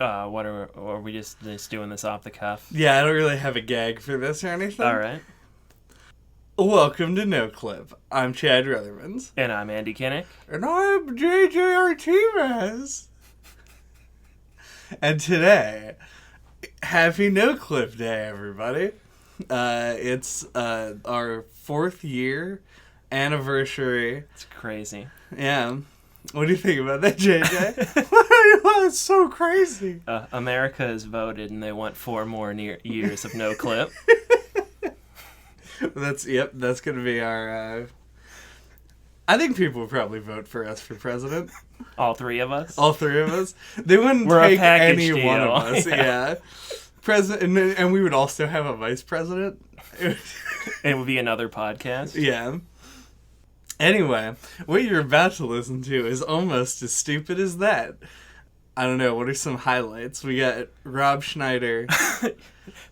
Are we just doing this off the cuff? Yeah, I don't really have a gag for this or anything. All right. Welcome to NOCLIP. I'm Chad Ruthermans. And I'm Andy Kinnick. And I'm JJ Artemis. And today, happy NOCLIP Day, everybody. It's our 4th year anniversary. It's crazy. Yeah. What do you think about that, JJ? It's so crazy. America has voted, and they want 4 more years of no clip. That's going to be our... I think people would probably vote for us for president. All 3 of us? All 3 of us. They wouldn't take any deal. One of us. Yeah. President, and we would also have a vice president. It would be another podcast. Yeah. Anyway, what you're about to listen to is almost as stupid as that. I don't know, what are some highlights? We got Rob Schneider.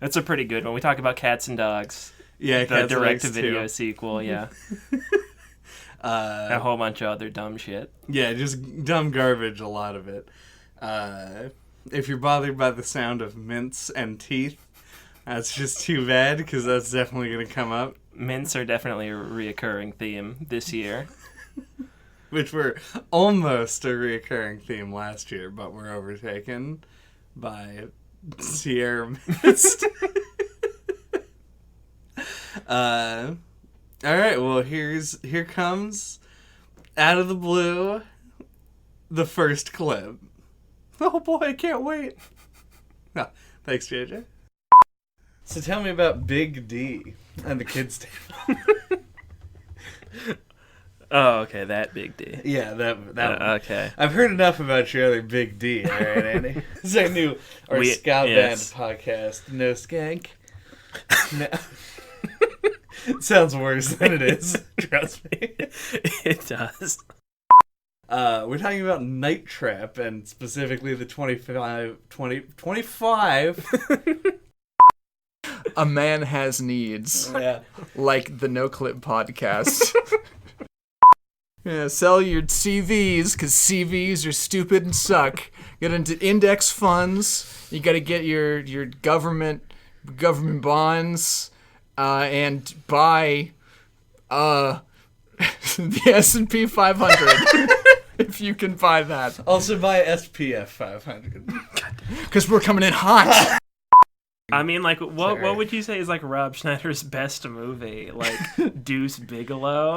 That's a pretty good one. We talk about Cats and Dogs. Yeah, the direct-to-video sequel, yeah. A whole bunch of other dumb shit. Yeah, just dumb garbage, a lot of it. If you're bothered by the sound of mints and teeth, that's just too bad, because that's definitely going to come up. Mints are definitely a reoccurring theme this year. Which were almost a reoccurring theme last year, but were overtaken by Sierra Mist. Alright, well, here comes, out of the blue, the first clip. Oh boy, I can't wait. Oh, thanks, JJ. So tell me about Big D and the kids' table. Oh, okay, that Big D. Yeah, that one. Okay. I've heard enough about your other Big D, alright, Andy? This is our ska band podcast. No skank. No. It sounds worse than it is. Trust me. It does. We're talking about Night Trap, and specifically the 25... A man has needs. Yeah. Like the NOCLIP podcast. Yeah, sell your CVs, because CVs are stupid and suck. Get into index funds. You got to get your government bonds, and buy the S&P 500. If you can buy that. Also buy SPF 500. Because we're coming in hot. I mean, like, what would you say is, like, Rob Schneider's best movie? Like, Deuce Bigelow?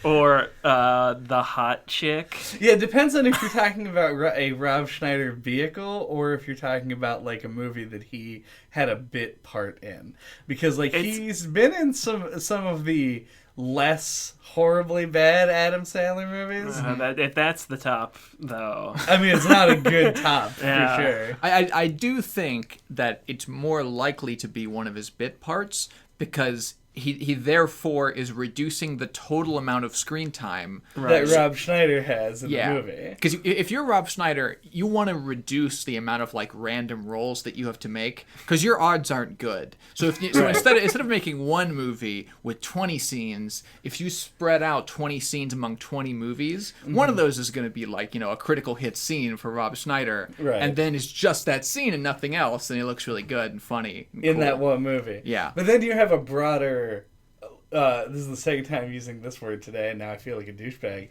Or The Hot Chick? Yeah, it depends on if you're talking about a Rob Schneider vehicle or if you're talking about, like, a movie that he had a bit part in. Because, like, he's been in some of the less horribly bad Adam Sandler movies. If that's the top, though. I mean, it's not a good top, Yeah. for sure. I do think that it's more likely to be one of his bit parts, because he therefore is reducing the total amount of screen time that Rob Schneider has in the movie. Because if you're Rob Schneider, you want to reduce the amount of like random roles that you have to make, because your odds aren't good. So instead of making one movie with 20 scenes, if you spread out 20 scenes among 20 movies, one of those is going to be like, a critical hit scene for Rob Schneider, right. And then it's just that scene and nothing else, and it looks really good and funny and in cool. that one movie. Yeah. But then you have a broader... this is the second time using this word today, and now I feel like a douchebag.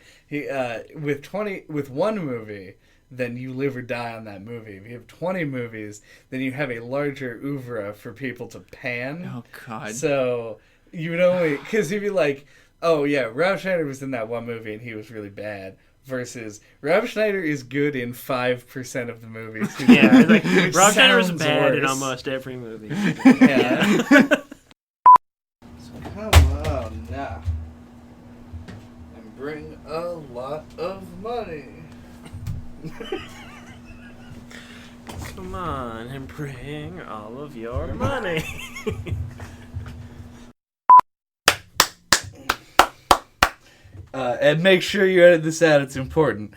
With one movie, then you live or die on that movie. If you have 20 movies, then you have a larger oeuvre for people to pan. Oh, God. So you would only... Because you'd be like, oh, yeah, Rob Schneider was in that one movie, and he was really bad. Versus Rob Schneider is good in 5% of the movies. Yeah, like, Rob Schneider is bad in almost every movie. Yeah. Come on now and bring a lot of money. Come on and bring all of your money. And make sure you edit this out, it's important.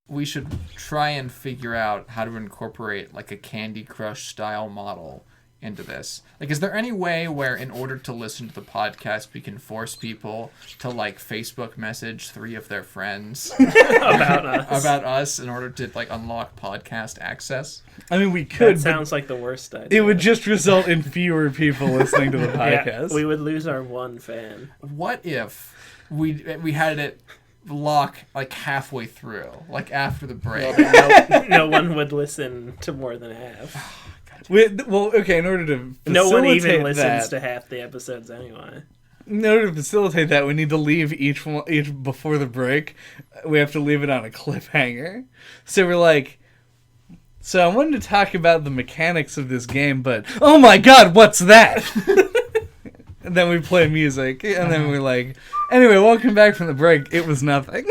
We should try and figure out how to incorporate like a Candy Crush style model into this? Like, is there any way where, in order to listen to the podcast, we can force people to, like, Facebook message 3 of their friends about us in order to, like, unlock podcast access? I mean, we could. That sounds like the worst idea. It would just result in fewer people listening to the podcast. Yeah, we would lose our one fan. What if we had it lock like halfway through, like after the break? Well, no one would listen to more than half. Okay, in order to no one even facilitate listens that, to half the episodes anyway. in order to facilitate that, we need to leave each before the break. We have to leave it on a cliffhanger. So we're like, so I wanted to talk about the mechanics of this game, but oh my god, what's that? And then we play music, and then we're like, anyway, welcome back from the break. It was nothing.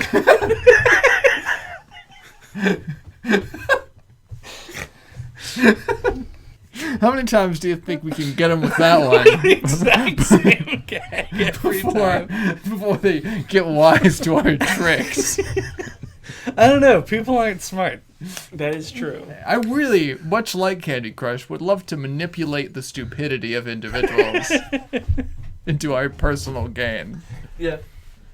How many times do you think we can get them with that one? Exact same gag every time. Before they get wise to our tricks. I don't know. People aren't smart. That is true. I really, much like Candy Crush, would love to manipulate the stupidity of individuals into our personal gain. Yeah.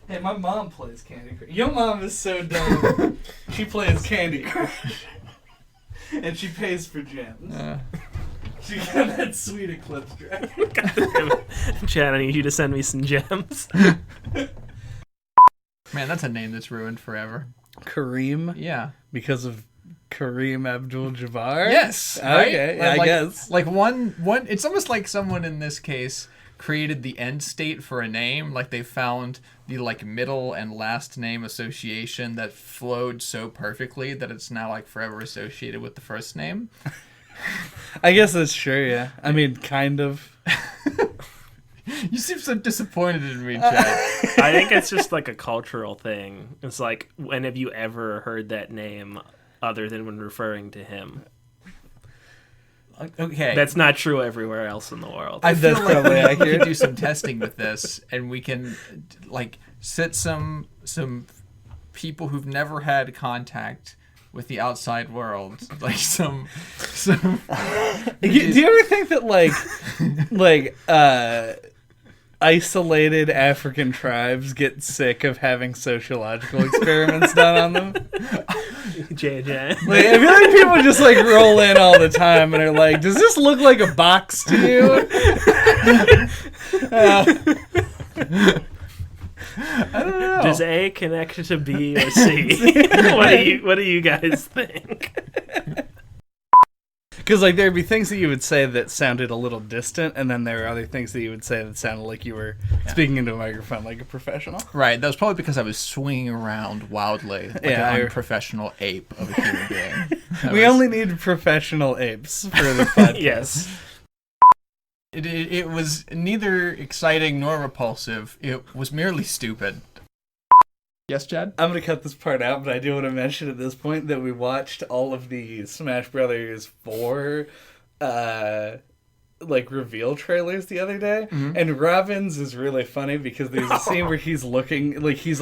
Hey, my mom plays Candy Crush. Your mom is so dumb. She plays Candy Crush. And she pays for gems. She got that sweet Eclipse Dragon. Chad, I need you to send me some gems. Man, that's a name that's ruined forever. Kareem? Yeah. Because of Kareem Abdul-Jabbar? Yes. Right? Okay, I guess. Like one. It's almost like someone in this case created the end state for a name. Like they found the like middle and last name association that flowed so perfectly that it's now like forever associated with the first name. I guess that's true, yeah. I mean, kind of. You seem so disappointed in me, Chad. I think it's just like a cultural thing. It's like, when have you ever heard that name other than when referring to him? Okay. That's not true everywhere else in the world. I feel That's like probably we accurate. can do some testing with this, and we can like sit some people who've never had contact with the outside world, like some. Do you ever think that like isolated African tribes get sick of having sociological experiments done on them? JJ. Like, I feel like people just like roll in all the time and are like, "Does this look like a box to you?" I don't know. Does A connect to B or C? What do you guys think? Because like there'd be things that you would say that sounded a little distant, and then there are other things that you would say that sounded like you were speaking into a microphone like a professional. Right, that was probably because I was swinging around wildly like an unprofessional ape of a human being. We only need professional apes for the podcast. Yes. It was neither exciting nor repulsive. It was merely stupid. Yes, Chad? I'm going to cut this part out, but I do want to mention at this point that we watched all of the Smash Brothers 4 like reveal trailers the other day, and Robin's is really funny because there's a scene where he's looking like he's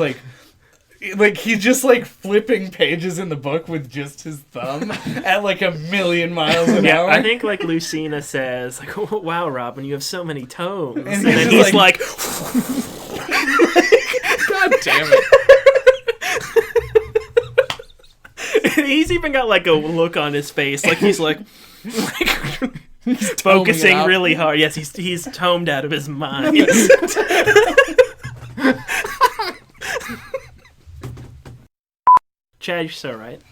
just like flipping pages in the book with just his thumb at like 1,000,000 miles an hour. I think like Lucina says, like, oh, "Wow, Robin, you have so many tones," and he's then just he's like, God damn it. he's even got like a look on his face, like he's like He's focusing toming really hard. Yes, he's tomed out of his mind. Chad, you're so right.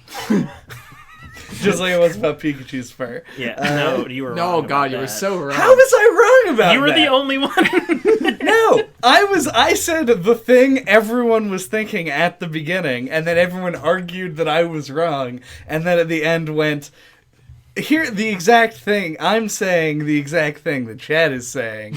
Just like it was about Pikachu's fur. Yeah, no, you were wrong. No, about God, you that. were so wrong. How was I wrong about You were that? the only one. No, I said the thing everyone was thinking at the beginning, and then everyone argued that I was wrong, and then at the end went, here, the exact thing, I'm saying the exact thing that Chad is saying,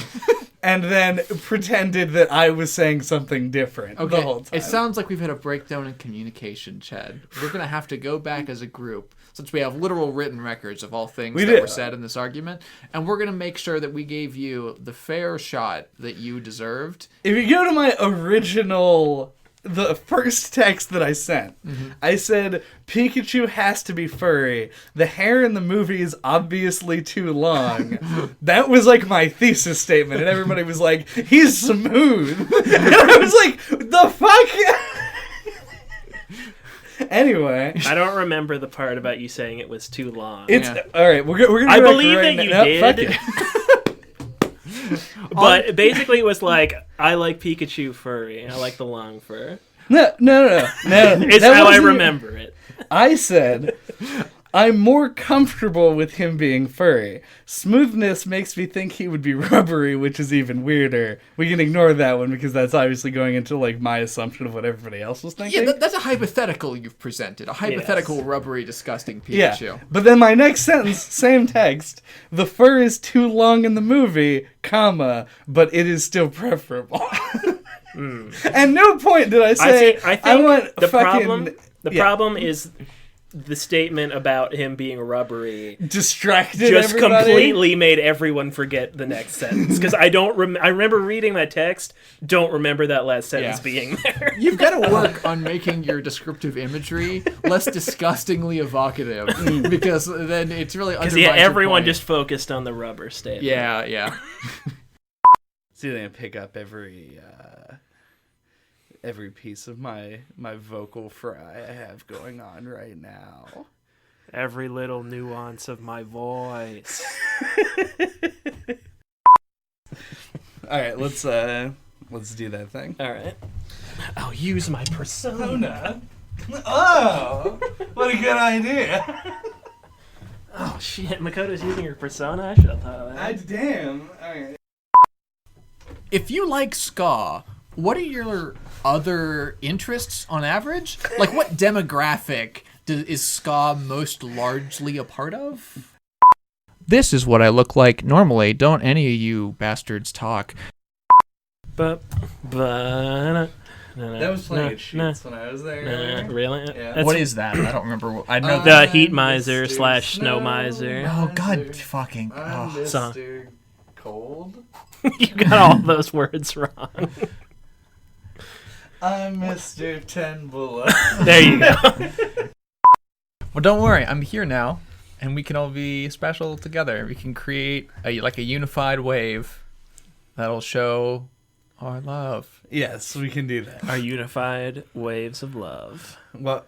and then pretended that I was saying something different the whole time. It sounds like we've had a breakdown in communication, Chad. We're going to have to go back as a group, since we have literal written records of all things that were said in this argument, and we're going to make sure that we gave you the fair shot that you deserved. If you go to my original the first text that I sent. I said, Pikachu has to be furry. The hair in the movie is obviously too long. That was like my thesis statement, and everybody was like, he's smooth. And I was like, the fuck? Anyway. I don't remember the part about you saying it was too long. It's all right. We're gonna. I go back believe right that you now. did. Fuck it. But basically, it was like, I like Pikachu furry. I like the long fur. No. It's That how I wasn't- remember it. I said, I'm more comfortable with him being furry. Smoothness makes me think he would be rubbery, which is even weirder. We can ignore that one because that's obviously going into like my assumption of what everybody else was thinking. Yeah, that's a hypothetical you've presented. A hypothetical rubbery, disgusting Pikachu. Yeah, but then my next sentence, same text. The fur is too long in the movie, comma, but it is still preferable. And no point did I say, I think I want the fucking... problem is the statement about him being rubbery distracted just everybody. completely made everyone forget the next sentence. Because I don't I remember reading that text, don't remember that last sentence being there. You've got to work on making your descriptive imagery less disgustingly evocative, because then it's really undermines your everyone point. just focused on the rubber statement. Yeah. See, they pick up every piece of my vocal fry I have going on right now. Every little nuance of my voice. All right, let's do that thing. All right. I'll use my persona. Oh, what a good idea! Oh shit, Makoto's using her persona. I should have thought of that. Damn. All right. If you like ska, what are your other interests on average? Like, what demographic is ska most largely a part of? This is what I look like normally. Don't any of you bastards talk. But That was playing at Sheets when I was there. Really? Yeah. What is that? I don't remember. I know The Heat Miser / Snow Miser. Oh, God fucking... I'm Oh. Song. Mr. Cold. You got all those words wrong. I'm Mr. Ten Bullet. There you go. Well, don't worry. I'm here now, and we can all be special together. We can create a unified wave that'll show our love. Yes, we can do that. Our unified waves of love. Well,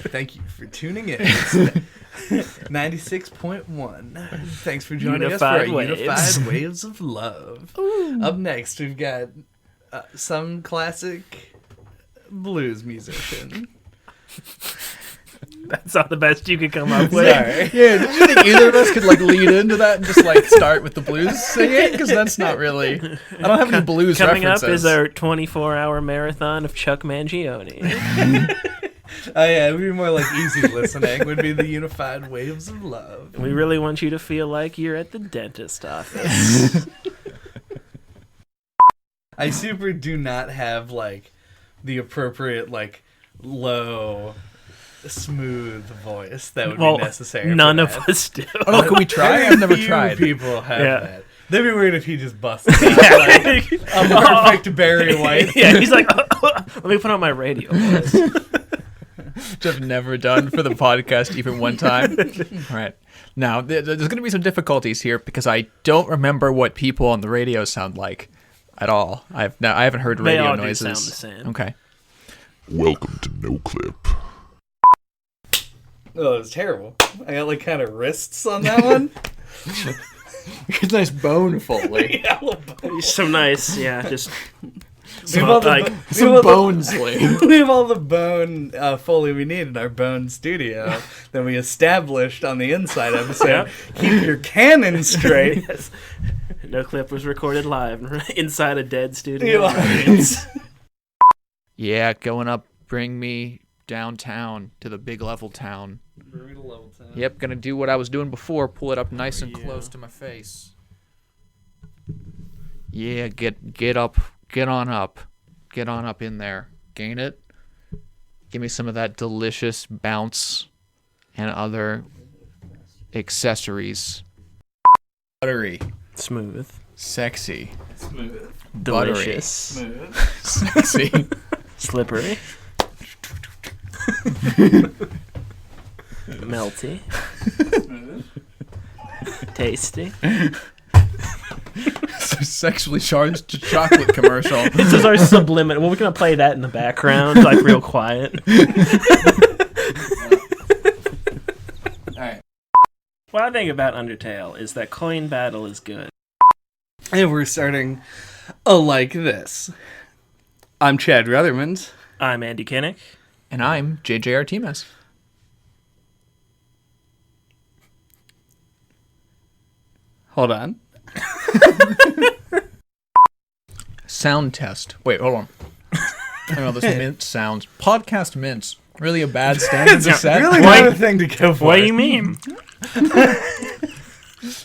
thank you for tuning in. 96.1. Thanks for joining Unified us for waves. Unified Waves of Love. Up next, we've got some classic blues musician. That's not the best you could come up with. Sorry. Yeah, do you think either of us could lead into that and just start with the blues singing? Because that's not really... I don't have any blues Coming references. up is our 24-hour marathon of Chuck Mangione. Oh yeah, it would be more like easy listening. Would be the Unified Waves of Love. We really want you to feel like you're at the dentist office. I super do not have the appropriate low, smooth voice that would be necessary. None for of that. us do. Oh, no, can we try? Very I've never few tried. People have Yeah. that. That'd be weird if he just busted out a perfect Barry White. Yeah, he's like, let me put on my radio voice. Which I've never done for the podcast even one time. All right. Now, there's going to be some difficulties here because I don't remember what people on the radio sound like at all. I haven't heard They radio all do noises. sound the same. Okay. Welcome to NOCLIP. Oh, it was terrible. I got kind of wrists on that one. It's nice bone foley. Some nice, just We have all the, like Some bones laid. we have all the bone Foley we need in our bone studio that we established on the Inside episode. Yep. Keep your cannon straight. yes. No Clip was recorded live inside a dead studio. Yeah, going up, bring me downtown to the big level town. Yep, gonna do what I was doing before, pull it up nice and close to my face. Yeah, get up, get on up in there. Gain it. Give me some of that delicious bounce and other accessories. Buttery. Smooth. Sexy. Smooth. Delicious. Smooth. Sexy. Slippery. Melty. Smooth. Tasty. Sexually charged chocolate commercial. This is our subliminal. Well, we're going to play that in the background, like real quiet. Alright. What I think about Undertale is that coin battle is good. And we're starting like this. I'm Chad Ruthermond. I'm Andy Kinnick. And I'm JJ Artemis. Hold on. Sound test. Wait, hold on. I don't know this mint sounds. Podcast mints. Really a bad standard to set? Really not a thing to go for. What do you mean?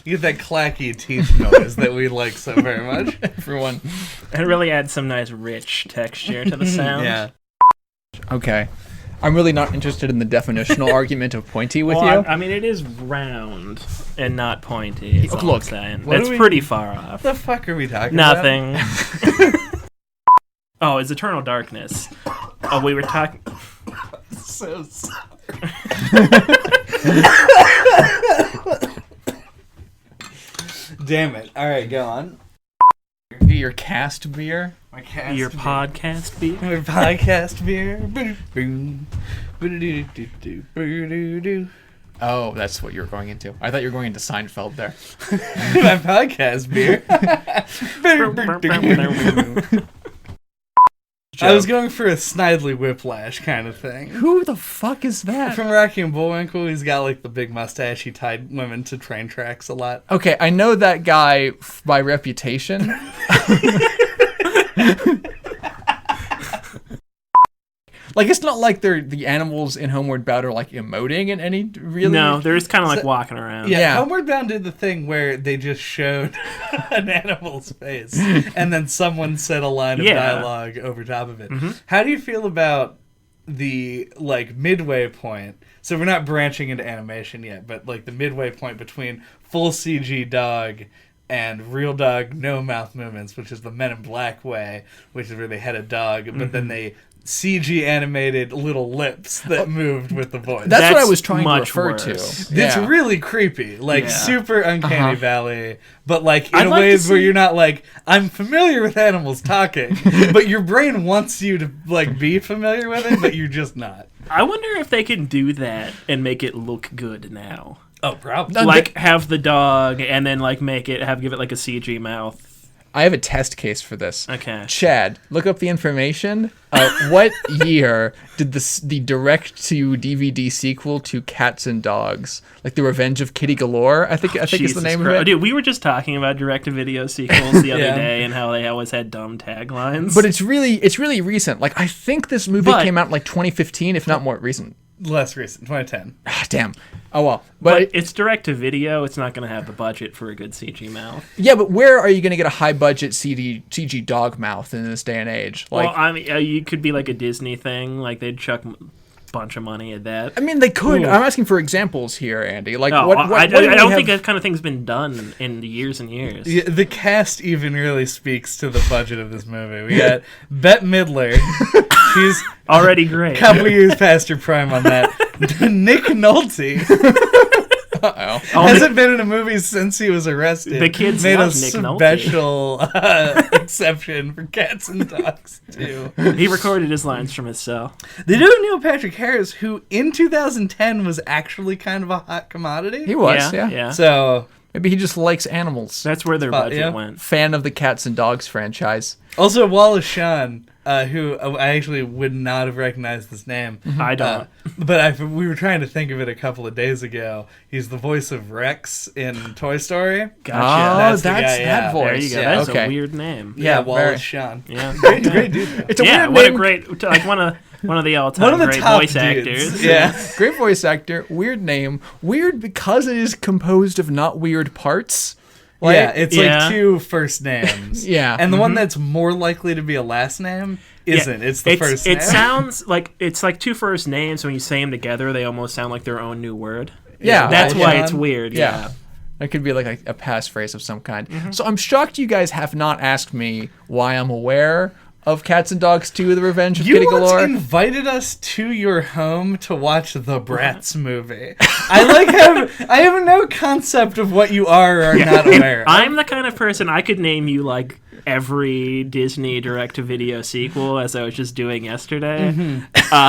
You get that clacky teeth noise that we like so very much. Everyone. It really adds some nice rich texture to the sound. Yeah. Okay. I'm really not interested in the definitional argument of pointy with Well, you. I mean, it is round and not pointy. Is all Look, I'm saying. what That's do we- pretty far off. What the fuck are we talking about? Nothing. Oh, it's Eternal Darkness. Oh, we were talking. So sorry. Damn it. Alright, go on. Your cast beer? My cast Your beer. podcast beer? My podcast beer. Boom. Boo-doo-doo-doo-doo. Oh, that's what you were going into. I thought you were going into Seinfeld there. My podcast beer. I was going for a Snidely Whiplash kind of thing. Who the fuck is that? From Rocky and Bullwinkle, he's got like the big mustache. He tied women to train tracks a lot. Okay, I know that guy by reputation. Like, it's not like the animals in Homeward Bound are like emoting in any really. No, they're just kind of like walking around. Yeah, Homeward Bound did the thing where they just showed an animal's face, and then someone said a line of dialogue over top of it. Mm-hmm. How do you feel about the like midway point? So we're not branching into animation yet, but like the midway point between full CG dog and real dog no mouth movements, which is the Men in Black way, which is where they had a dog, but then they CG animated little lips that moved with the voice. That's what I was trying to refer worse. to. It's really creepy, like super uncanny valley, but like in I'd like ways to where see- you're not like, I'm familiar with animals talking, but your brain wants you to like be familiar with it, but you're just not. I wonder if they can do that and make it look good now. Oh, probably. Like have the dog and then like give it like a CG mouth. I have a test case for this. Okay. Chad, look up the information. What year did the direct-to-DVD sequel to Cats and Dogs, like The Revenge of Kitty Galore, I think is the Jesus name Christ. of it? Dude, we were just talking about direct-to-video sequels the other Yeah. day and how they always had dumb taglines. But it's really recent. Like, I think this movie But- came out in like 2015, if not more recent. Less recent, 2010. Ah, damn. Oh well. But it's direct-to-video. It's not going to have the budget for a good CG mouth. Yeah, but where are you going to get a high-budget CG dog mouth in this day and age? Like, Well, I mean, you could be like a Disney thing. Like they'd chuck a bunch of money at that. I mean, they could. Ooh. I'm asking for examples here, Andy. Like, No, what I do we don't have- think that kind of thing's been done in years and years. Yeah, the cast even really speaks to the budget of this movie. We got Bette Midler. She's Already great. a couple years past her prime on that. Nick Nolte Uh-oh. hasn't been in a movie since he was arrested. The kids made love a Nick Nolte. special exception for Cats and Dogs too. He recorded his lines from his cell. They do have Neil Patrick Harris, who in 2010 was actually kind of a hot commodity. He was, yeah. yeah. So Maybe he just likes animals. That's where their budget yeah. went. Fan of the Cats and Dogs franchise. also Wallace Shawn, who I actually would not have recognized this name. I don't. But we were trying to think of it a couple of days ago. He's the voice of Rex in Toy Story. Gotcha. Oh, That's that's, the guy, yeah. that voice. There you go. Yeah, That's okay. a weird name. Yeah, very- Wallace Shawn. Yeah. Great dude. Though. It's a Yeah, weird what name. a great, like one of the all-time One of the great top voice dudes. actors. Yeah. Great voice actor. Weird name. Weird because it is composed of not weird parts. Like, Yeah, it's Yeah. like two first names. Yeah. And the one that's more likely to be a last name isn't. It's the first name. It sounds like it's like two first names. When you say them together, they almost sound like their own new word. Yeah, That's Wallace why Shawn. it's weird. Yeah. Yeah. That could be like a passphrase of some kind. So I'm shocked you guys have not asked me why I'm aware of Cats and Dogs 2: The Revenge of Kitty You once Galore. invited us to your home to watch the Bratz movie. I have no concept of what you are or are not aware of. I'm the kind of person I could name you like every Disney direct-to-video sequel, as I was just doing yesterday.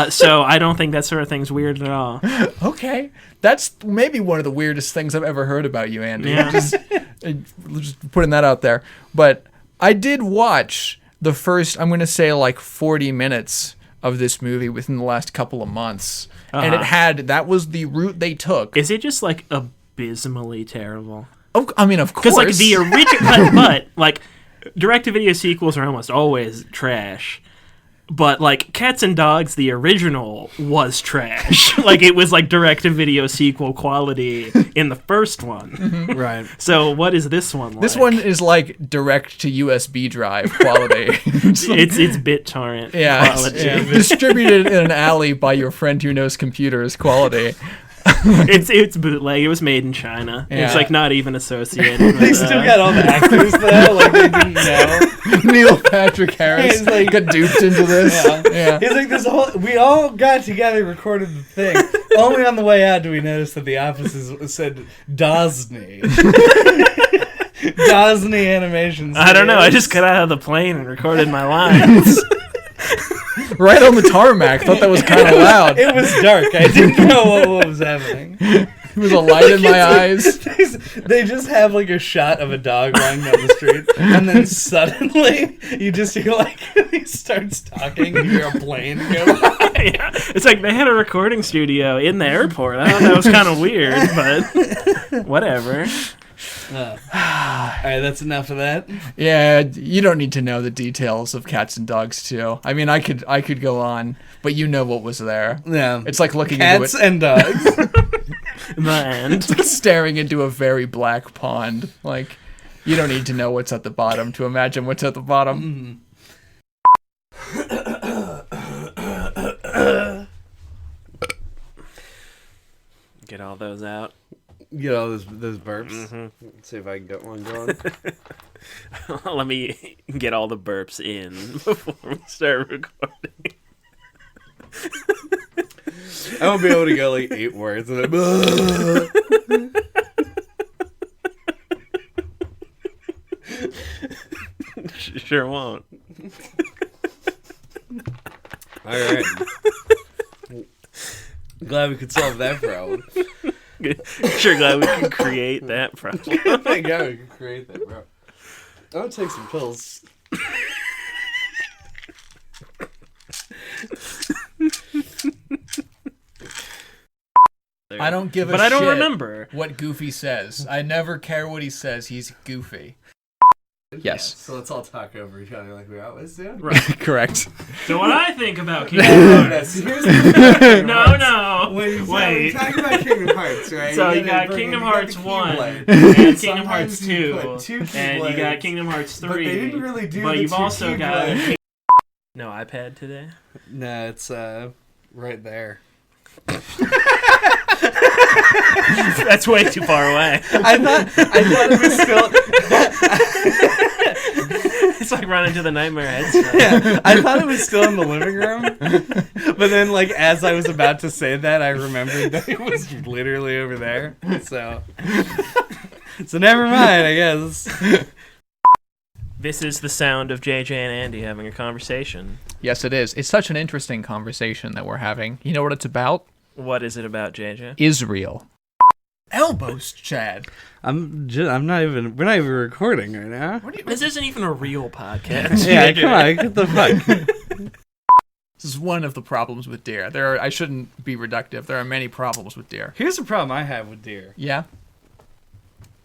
So I don't think that sort of thing's weird at all. Okay. That's maybe one of the weirdest things I've ever heard about you, Andy. Yeah. Just putting that out there. But I did watch the first, I'm going to say like 40 minutes of this movie within the last couple of months. And that was the route they took. Is it just like abysmally terrible? Oh, I mean, of course. Because like the original, but like direct-to-video sequels are almost always trash. But like Cats and Dogs, the original was trash. Like it was like direct-to-video sequel quality in the first one. Right. So what is this one like? This one is like direct to USB drive quality. it's BitTorrent quality. Distributed in an alley by your friend who knows computers quality. It's bootleg. It was made in China. Yeah. It's like not even associated with They still got all the actors though, like they didn't know. Neil Patrick Harris He's like- got duped into this. Yeah. He's like this whole. We all got together, recorded the thing. Only on the way out do we notice that the offices said Dosney. Dosney Animations. I don't know. I just got out of the plane and recorded my lines. Right on the tarmac. Thought that was kind of loud. It was dark. I didn't know what was happening. There was a light in my eyes. They just have like a shot of a dog running down the street, and then suddenly you just hear like he starts talking, and you hear a plane go by. Yeah. It's like they had a recording studio in the airport. I thought that was kind of weird, but whatever. All right, that's enough of that. Yeah, you don't need to know the details of Cats and Dogs 2. I mean, I could go on, but you know what was there. Yeah, It's like looking Cats into it. and dogs. The end. It's like staring into a very black pond. Like, you don't need to know what's at the bottom to imagine what's at the bottom. Get all those out. Get all those burps. Let's see if I can get one going. Let me get all the burps in before we start recording. I won't be able to go like 8 words. And Sure won't. all right. Glad we could solve that problem. Sure glad we can create that problem. Thank God we could create that, bro. I'm gonna take some pills. I don't give a But shit I don't remember. what Goofy says. I never care what he says. He's Goofy. Yes. So let's all talk over each other like we always do. Right. Correct. So what I think about Kingdom Hearts. No. Wait. Talking about Kingdom Hearts, right? So you got Kingdom Hearts 1 and Kingdom Hearts 2, and you got Kingdom Hearts 3. But they didn't really do But the you've two also got Keyblades. no iPad today. No, it's right there. That's way too far away. I thought it was still. It's like running to the Nightmare headset. Yeah, I thought it was still in the living room, but then like as I was about to say that, I remembered that it was literally over there. So never mind, I guess. This is the sound of JJ and Andy having a conversation. Yes, it is. It's such an interesting conversation that we're having. You know what it's about? What is it about, JJ? Israel. Elbows, Chad. We're not even recording right now. This isn't even a real podcast. Yeah, come on, get the fuck. This is one of the problems with deer. I shouldn't be reductive. There are many problems with deer. Here's the problem I have with deer. Yeah?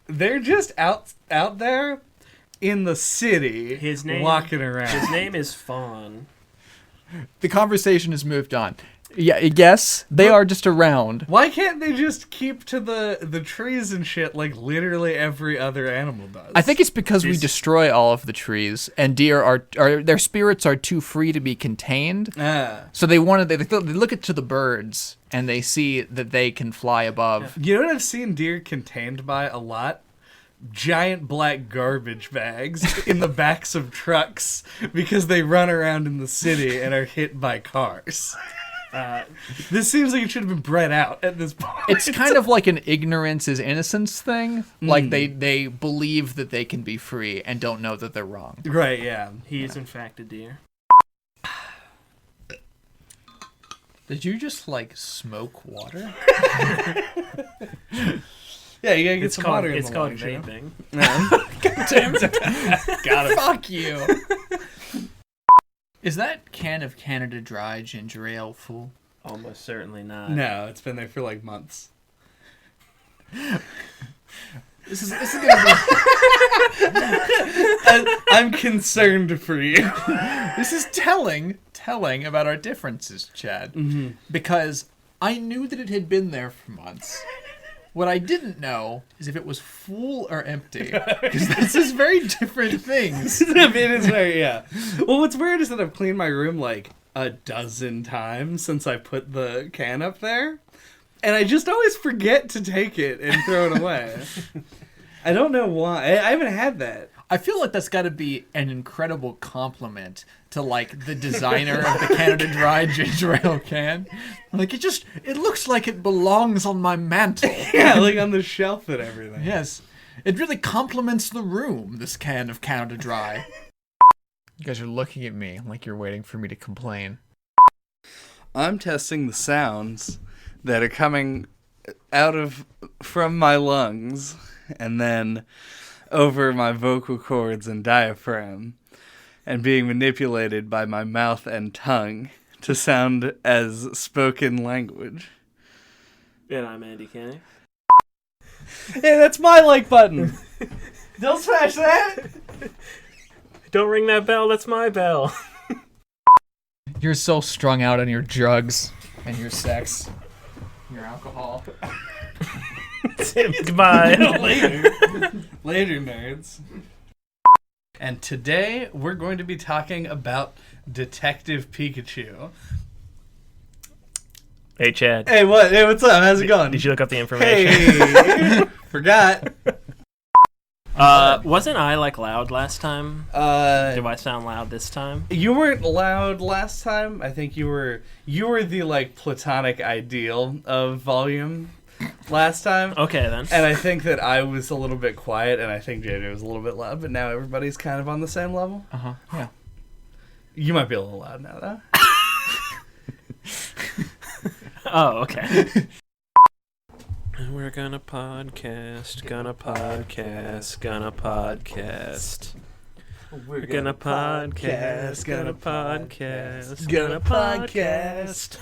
They're just out there in the city, His name, walking around. His name is Fawn. The conversation has moved on. Yeah, yes, they are just around. Why can't they just keep to the trees and shit like literally every other animal does? I think it's because we destroy all of the trees, and deer are their spirits are too free to be contained. So they look to the birds, and they see that they can fly above. You know what I've seen deer contained by a lot? Giant black garbage bags in the backs of trucks because they run around in the city and are hit by cars. This seems like it should have been bred out at this point. It's kind of like an ignorance is innocence thing. Like they believe that they can be free and don't know that they're wrong. Right, yeah. He is in fact a deer. Did you just like smoke water? Yeah, you gotta get some water in It's the called lung, you know? vaping. Got it. Fuck you. Is that can of Canada Dry ginger ale full? Almost certainly not. No, it's been there for like months. This is gonna be. I'm concerned for you. This is telling about our differences, Chad. Mm-hmm. Because I knew that it had been there for months. What I didn't know is if it was full or empty. Because this is very different things. It is very, yeah. Well, what's weird is that I've cleaned my room like a dozen times since I put the can up there. And I just always forget to take it and throw it away. I don't know why. I haven't had that. I feel like that's got to be an incredible compliment to like the designer of the Canada Dry ginger ale can. Like it looks like it belongs on my mantle. Yeah, like on the shelf and everything. Yes. It really complements the room, this can of Canada Dry. You guys are looking at me like you're waiting for me to complain. I'm testing the sounds that are coming from my lungs and then over my vocal cords and diaphragm and being manipulated by my mouth and tongue to sound as spoken language. And I'm Andy Kenny. Hey, that's my like button. Don't smash that. Don't ring that bell, that's my bell. You're so strung out on your drugs and your sex, your alcohol. Goodbye. Later, nerds. And today we're going to be talking about Detective Pikachu. Hey, Chad. Hey, what? Hey, what's up? How's it going? Did you look up the information? Hey, forgot. Wasn't I like loud last time? Do I sound loud this time? You weren't loud last time. I think you were the like platonic ideal of volume last time. Okay, then. And I think that I was a little bit quiet, and I think JJ was a little bit loud, but now everybody's kind of on the same level. Uh-huh, yeah. You might be a little loud now, though. Oh, okay. We're gonna podcast. We're gonna podcast.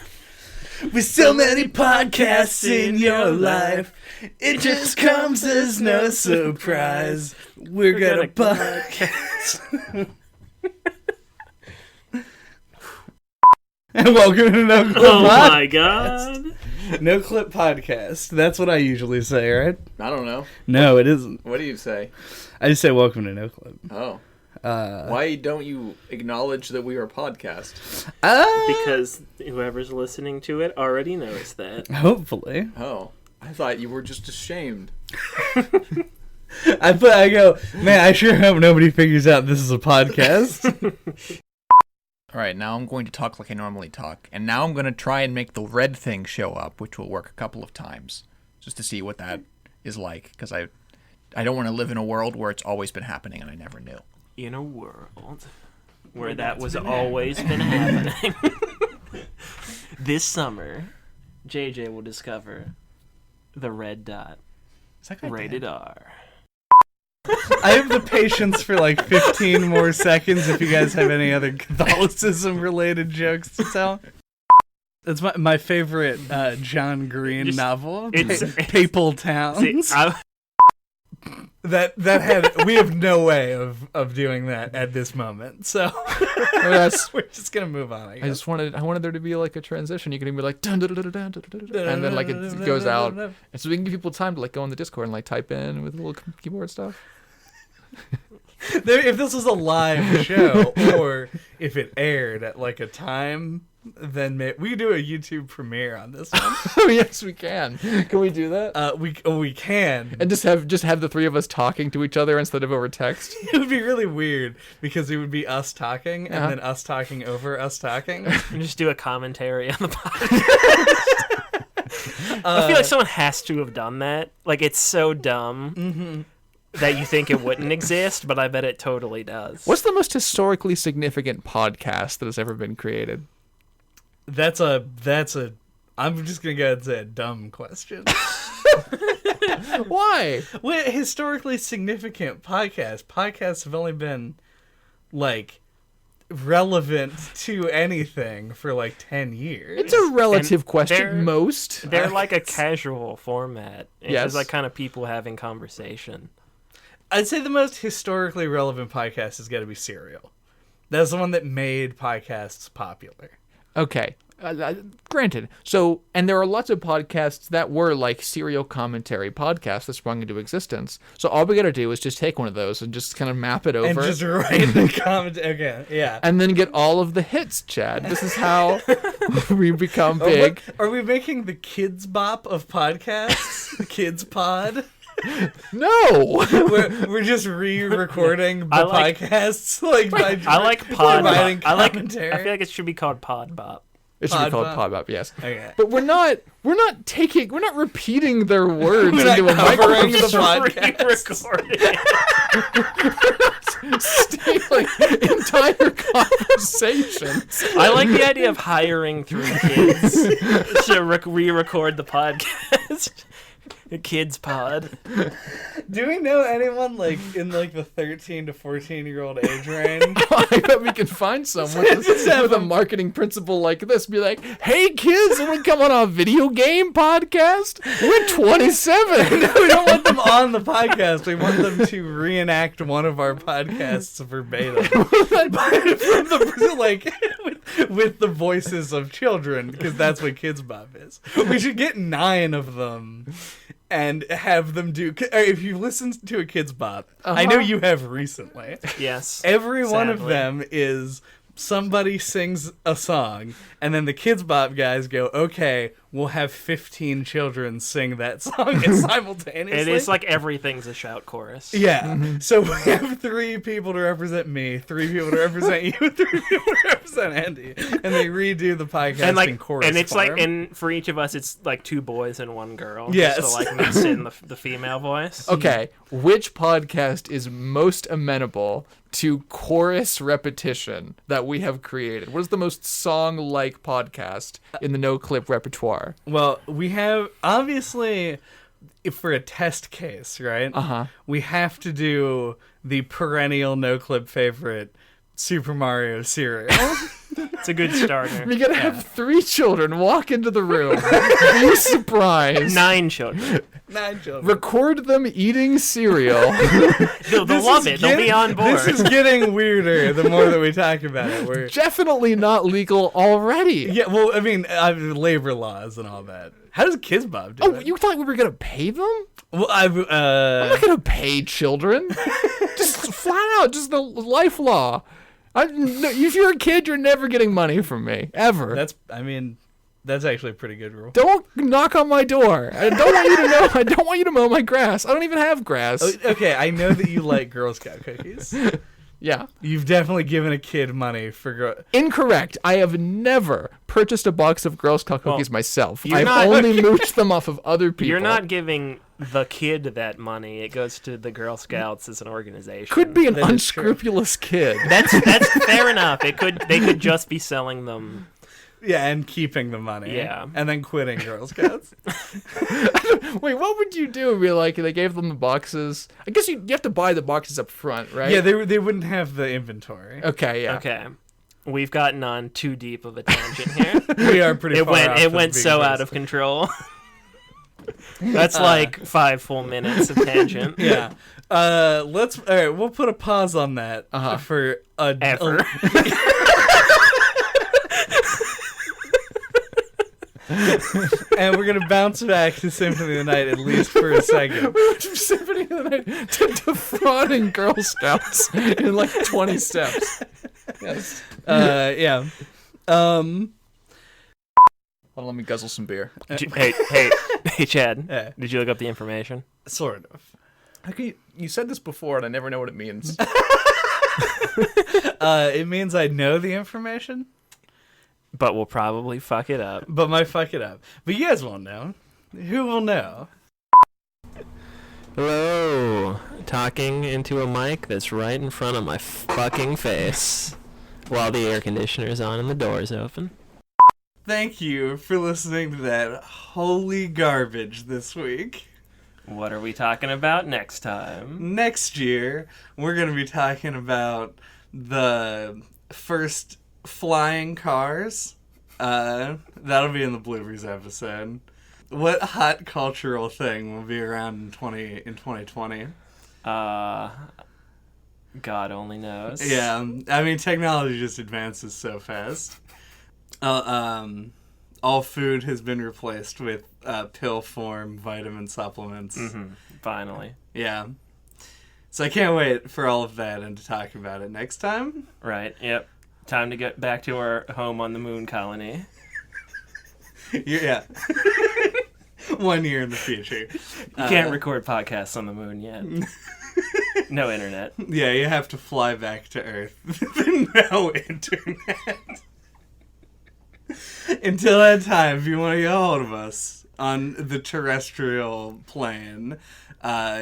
With so many podcasts in your life, it just comes as no surprise. We're gonna podcast. And welcome to NOCLIP Oh Podcast. my god. NOCLIP Podcast. That's what I usually say, right? I don't know. No, it isn't. What do you say? I just say welcome to NOCLIP. Oh. Why don't you acknowledge that we are a podcast? Because whoever's listening to it already knows that. Hopefully. Oh. I thought you were just ashamed. I go, man, I sure hope nobody figures out this is a podcast. All right, now I'm going to talk like I normally talk, and now I'm going to try and make the red thing show up, which will work a couple of times, just to see what that is like, because I don't want to live in a world where it's always been happening and I never knew. In a world where that was always been happening. This summer, JJ will discover the red dot. Is that guy Rated dead? R. I have the patience for like 15 more seconds if you guys have any other Catholicism-related jokes to tell. That's my favorite John Green novel, it's Papal Towns. See, that had we have no way of doing that at this moment. So we're just gonna move on. I guess. I wanted there to be like a transition. You can be like dun, dun, dun, dun, dun, dun, dun, dun, and then like it goes out, and so we can give people time to like go on the Discord and like type in with a little keyboard stuff. If this was a live show, or if it aired at like a time, then we could do a YouTube premiere on this one. Oh yes, we can. Can we do that? We can, and just have the three of us talking to each other instead of over text. It would be really weird because it would be us talking and then us talking over us talking. And just do a commentary on the podcast. I feel like someone has to have done that. Like, it's so dumb that you think it wouldn't exist, but I bet it totally does. What's the most historically significant podcast that has ever been created? That's a I'm just gonna go ahead and say a dumb question. Why? Well, historically significant podcasts have only been like relevant to anything for like 10 years. It's a relative And question. Most They're like a casual format. It's Yes. just like kind of people having conversation. I'd say the most historically relevant podcast has got to be Serial. That's the one that made podcasts popular. Okay. Granted. So, and there are lots of podcasts that were like serial commentary podcasts that sprung into existence. So all we got to do is just take one of those and just kind of map it over. And just write the comment. Okay, yeah. And then get all of the hits, Chad. This is how we become big. Are we making the Kids Bop of podcasts? The Kids Pod? No! We're just re-recording the I like- podcasts. Like by I like Pod providing Bop. I commentary. feel like it should be called Pod Bop. It should be called Pod Pod Bop, yes. Okay. But we're not repeating their words We're not into a covering microphone. the podcast. Re-recording. Stealing entire conversations. I like the idea of hiring 3 kids to re-record the podcast. The Kids Pod. Do we know anyone like in like the 13 to 14-year-old age range? I bet we can find someone with a marketing principle like this. Be like, hey kids, want to come on a video game podcast? We're 27. No, we don't want them on the podcast. We want them to reenact one of our podcasts verbatim. with the voices of children, because that's what Kids Bop is. We should get 9 of them and have them do. If you listened to a Kids Bop, I know you have recently. Yes. Every one of sadly. them is somebody sings a song, and then the Kids Bop guys go, okay, we'll have 15 children sing that song simultaneously. It is like everything's a shout chorus. Yeah. So we have 3 people to represent me, 3 people to represent you, 3 people to represent Andy, and they redo the podcast in chorus and it's form. like, and for each of us, it's like 2 boys and 1 girl. Yes. Just to like mix in the female voice. Okay, which podcast is most amenable to chorus repetition that we have created? What is the most song-like podcast in the NOCLIP repertoire? Well, we have, obviously, if for a test case, right? We have to do the perennial NOCLIP favorite, Super Mario Serial. It's a good starter. We gotta have 3 children walk into the room, be surprised, 9 children. 9 children. record them eating cereal. They'll love it. They'll be on board. This is getting weirder the more that we talk about it. We're, Definitely not legal already. yeah, well, I mean, labor laws and all that. How does Kids Bop do Oh, it? you thought we were gonna pay them? Well, I'm not gonna pay children. Just flat out, just the life law. If you're a kid, you're never getting money from me ever. That's actually a pretty good rule. Don't knock on my door. I don't want you to know. I don't want you to mow my grass. I don't even have grass. Okay, I know that you like Girl Scout cookies. Yeah. You've definitely given a kid money for Incorrect. I have never purchased a box of Girl Scout cookies myself. you're I've not- only mooched them off of other people. You're not giving the kid that money. It goes to the Girl Scouts as an organization. Could be an That is true. unscrupulous kid. That's fair enough. They could just be selling them. Yeah, and keeping the money. Yeah. And then quitting Girl Scouts. Wait, what would you do? Be like, they gave them the boxes. I guess you have to buy the boxes up front, right? Yeah, they wouldn't have the inventory. Okay, yeah. Okay. We've gotten on too deep of a tangent here. We are pretty It far off went of so being out of control. That's like 5 full minutes of tangent. Yeah. Let's. All right. We'll put a pause on that for Ever. And we're gonna bounce back to Symphony of the Night at least for a second. Symphony of the Night to defrauding Girl Scouts in like 20 steps. Yes. Yeah. Hold on, let me guzzle some beer. Hey, Chad. Yeah. Did you look up the information? Sort of. How can you said this before and I never know what it means. It means I know the information, But we'll probably fuck it up. but might fuck it up. But you guys won't know. Who will know? Hello. Talking into a mic that's right in front of my fucking face while the air conditioner's on and the door's open. Thank you for listening to that holy garbage this week. What are we talking about next time? Next year, we're going to be talking about the first flying cars. That'll be in the Bloopers episode. What hot cultural thing will be around in 2020? God only knows. Yeah, I mean, technology just advances so fast. All food has been replaced with pill form vitamin supplements. Finally. Yeah. So I can't wait for all of that and to talk about it next time. Right, yep. Time to get back to our home on the moon colony. Yeah. 1 year in the future. You can't record podcasts on the moon yet. No internet. Yeah, you have to fly back to Earth. No internet. Until that time, if you want to get a hold of us on the terrestrial plane,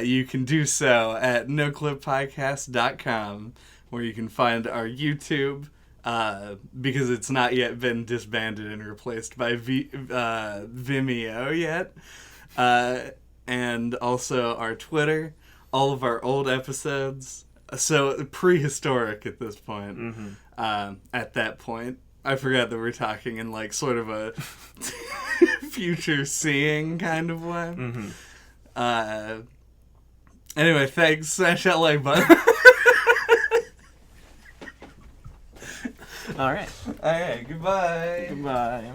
you can do so at NOCLIPPodcast.com, where you can find our YouTube, because it's not yet been disbanded and replaced by Vimeo yet, and also our Twitter, all of our old episodes, so prehistoric at this point. At that point, I forgot that we're talking in like sort of a future seeing kind of way. Anyway, thanks. Smash that like button. All right. All right. Goodbye. Goodbye.